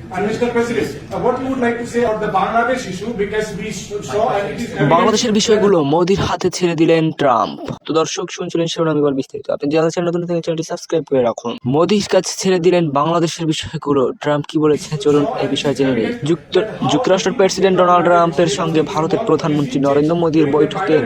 And Mr. President, what you would like to say on the Bangladesh issue, because we saw and it is evident. বাংলাদেশের বিষয়গুলো মোদির হাতে ছেড়ে দিলেন Trump. তো দর্শক শুনছিলেন শিরোনাম, এবার বিস্তারিত। আপনি যারা চ্যানেল নতুন থেকে চ্যানেলটি সাবস্ক্রাইব করে রাখুন। মোদির কাছে ছেড়ে দিলেন বাংলাদেশের বিষয়গুলো। ট্রাম্প কি বলেছেন চলুন এই বিষয়ে জেনে নিই। যুক্তরাষ্ট্রের প্রেসিডেন্ট ডোনাল্ড ট্রাম্পের সঙ্গে ভারতের প্রধানমন্ত্রী নরেন্দ্র মোদির বৈঠকের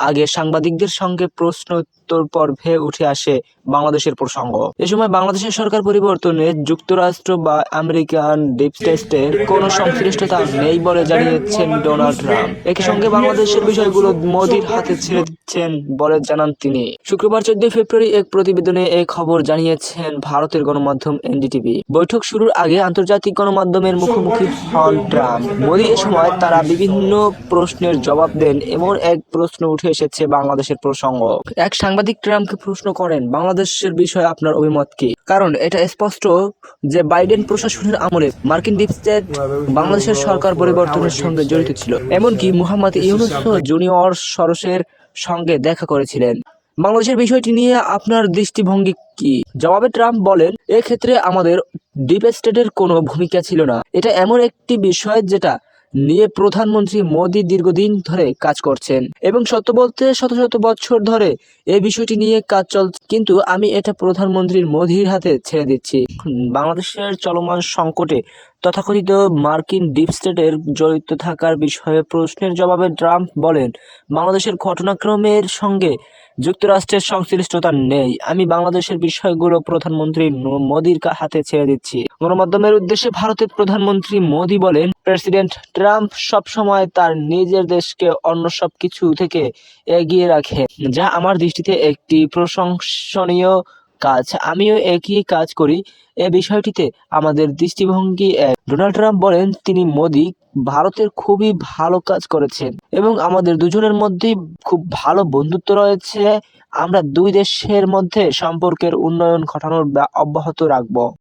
আগে সাংবাদিকদের সঙ্গে প্রশ্নোত্তর পর্বে উঠে আসে বাংলাদেশের প্রসঙ্গ। এ সময় বাংলাদেশের সরকার পরিবর্তনে যুক্তরাষ্ট্র বা আমেরিকান ডিপ স্টেটের কোনো সংশ্লিষ্টতা নেই বলে জানিয়েছেন ডোনাল্ড ট্রাম্প। একই সঙ্গে বাংলাদেশের বিষয়গুলো মোদির হাতে ছেড়ে দিচ্ছেন বলে জানান তিনি। শুক্রবার 14 ফেব্রুয়ারি এক প্রতিবেদনে এই খবর জানিয়েছেন ভারতের গণমাধ্যম এনডিটিভি। বৈঠক শুরুর আগে আন্তর্জাতিক গণমাধ্যমের মুখোমুখি হন ট্রাম্প। মোদি এ সময় তারা বিভিন্ন প্রশ্নের জবাব দেন। এমন এক প্রশ্ন উঠে এসেছে বাংলাদেশের প্রসঙ্গ। এক সাংবাদিক ট্রাম্পকে প্রশ্ন করেন, বাংলাদেশের বিষয়ে আপনার অভিমত কি? কারণ এটা স্পষ্ট যে বাইডেন প্রশাসনের আমলে মার্কিন ডিপ স্টেট বাংলাদেশের সরকার পরিবর্তনের সঙ্গে জড়িত ছিল। এমনকি মুহাম্মদ ইউনূস জুনিয়র সরোসের সঙ্গে দেখা করেছিলেন। বাংলাদেশের বিষয়টি নিয়ে আপনার দৃষ্টিভঙ্গি কি? জবাবে ট্রাম্প বলেন, এক্ষেত্রে আমাদের ডিপ স্টেটের কোনো ভূমিকা ছিল না। এটা এমন একটি বিষয় যেটা নিয়ে প্রধানমন্ত্রী মোদি দীর্ঘদিন ধরে কাজ করছেন এবং সত্য বলতে শত শত বছর ধরে এই বিষয়টি নিয়ে কাজ চলছে, কিন্তু আমি এটা প্রধানমন্ত্রীর মোদির হাতে ছেড়ে দিচ্ছি। বাংলাদেশের চলমান সংকটে তথাকথিত মার্কিন ডিপ স্টেটের জড়িত থাকার বিষয়ে প্রশ্নের জবাবে ট্রাম্প বলেন, বাংলাদেশের ঘটনাক্রমের সঙ্গে যুক্তরাষ্ট্রের সংশ্লিষ্টতা নেই। আমি বাংলাদেশের বিষয়গুলো প্রধানমন্ত্রী মোদির হাতে ছেড়ে দিচ্ছি। গণমাধ্যমের উদ্দেশ্যে ভারতের প্রধানমন্ত্রী মোদি বলেন, প্রেসিডেন্ট ট্রাম্প সবসময় তার নিজের দেশকে অন্য সব কিছু থেকে এগিয়ে রাখে, যা আমার দৃষ্টিতে একটি প্রশংসনীয় কাজ। আমিও একই কাজ করি। এ বিষয়টিতে আমাদের দৃষ্টিভঙ্গি এক। ডোনাল্ড ট্রাম্প বলেন, তিনি মোদি ভারতের খুবই ভালো কাজ করেছেন এবং আমাদের দুজনের মধ্যেই খুব ভালো বন্ধুত্ব রয়েছে। আমরা দুই দেশের মধ্যে সম্পর্কের উন্নয়ন ঘটানোর অব্যাহত রাখব।